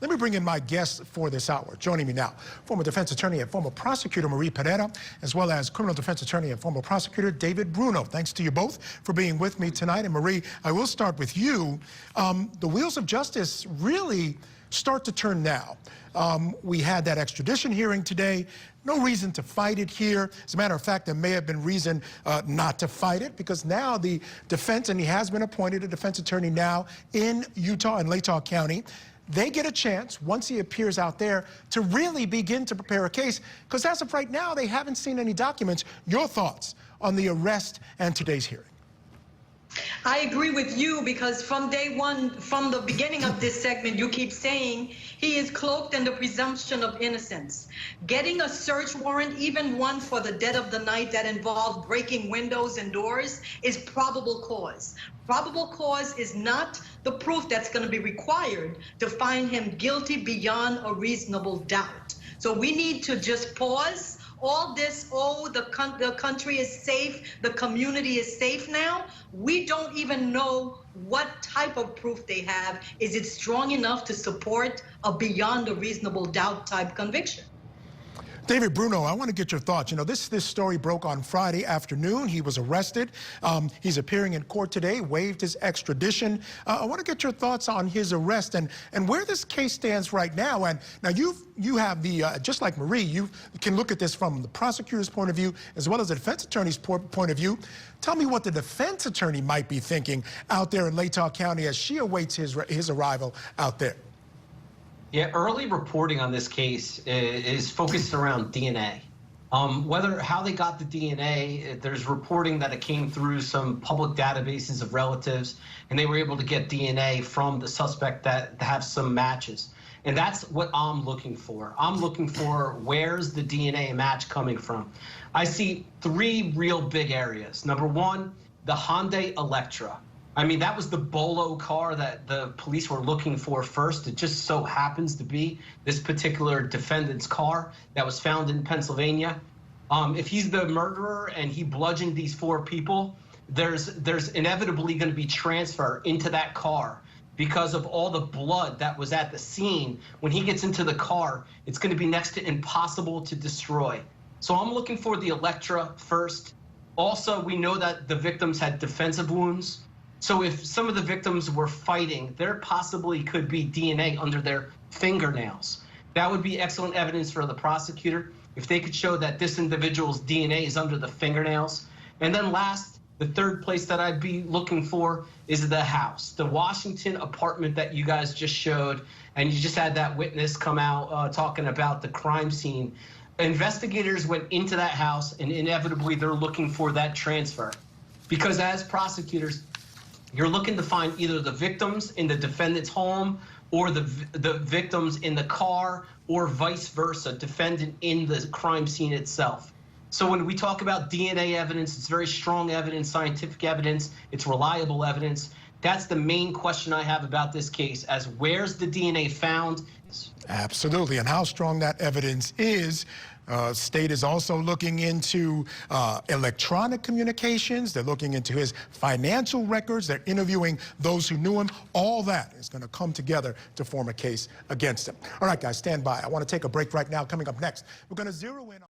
Let me bring in my guests for this hour. Joining me now, former defense attorney and former prosecutor Marie Pereira, as well as criminal defense attorney and former prosecutor David Bruno. Thanks to you both for being with me tonight. And Marie, I will start with you. The wheels of justice really start to turn now. We had that extradition hearing today. No reason to fight it here. As a matter of fact, there may have been reason not to fight it, because now the defense, and he has been appointed a defense attorney now in Utah and Latah County, they get a chance, once he appears out there, to really begin to prepare a case, because as of right now, they haven't seen any documents. Your thoughts on the arrest and today's hearing? I agree with you, because from day one, from the beginning of this segment, you keep saying he is cloaked in the presumption of innocence. Getting a search warrant, even one for the dead of the night that involved breaking windows and doors, is probable cause. Probable cause is not the proof that's going to be required to find him guilty beyond a reasonable doubt. So we need to just pause. All this, the country is safe, the community is safe now. We don't even know what type of proof they have. Is it strong enough to support a beyond a reasonable doubt type conviction? David Bruno, I want to get your thoughts. You know, this story broke on Friday afternoon. He was arrested. He's appearing in court today, waived his extradition. I want to get your thoughts on his arrest and where this case stands right now. And now you have the, just like Marie, you can look at this from the prosecutor's point of view as well as the defense attorney's point of view. Tell me what the defense attorney might be thinking out there in Latah County as she awaits his arrival out there. Yeah, early reporting on this case is focused around DNA. How they got the DNA, there's reporting that it came through some public databases of relatives, and they were able to get DNA from the suspect that have some matches. And that's what I'm looking for. I'm looking for where's the DNA match coming from. I see three real big areas. Number one, the Hyundai Elantra. I mean, that was the Bolo car that the police were looking for first. It just so happens to be this particular defendant's car that was found in Pennsylvania. If he's the murderer and he bludgeoned these four people, there's inevitably going to be transfer into that car because of all the blood that was at the scene. When he gets into the car, it's going to be next to impossible to destroy. So I'm looking for the Elantra first. Also, we know that the victims had defensive wounds. So if some of the victims were fighting, there possibly could be DNA under their fingernails. That would be excellent evidence for the prosecutor if they could show that this individual's DNA is under the fingernails. And then last, the third place that I'd be looking for is the house, the Washington apartment that you guys just showed, and you just had that witness come out talking about the crime scene. Investigators went into that house, and inevitably they're looking for that transfer. Because as prosecutors, you're looking to find either the victims in the defendant's home or the victims in the car, or vice versa, defendant in the crime scene itself. So when we talk about DNA evidence, it's very strong evidence, scientific evidence, it's reliable evidence. That's the main question I have about this case, as where's the DNA found? Absolutely, and how strong that evidence is. State is also looking into electronic communications. They're looking into his financial records. They're interviewing those who knew him. All that is going to come together to form a case against him. All right, guys, stand by. I want to take a break right now. Coming up next, we're going to zero in on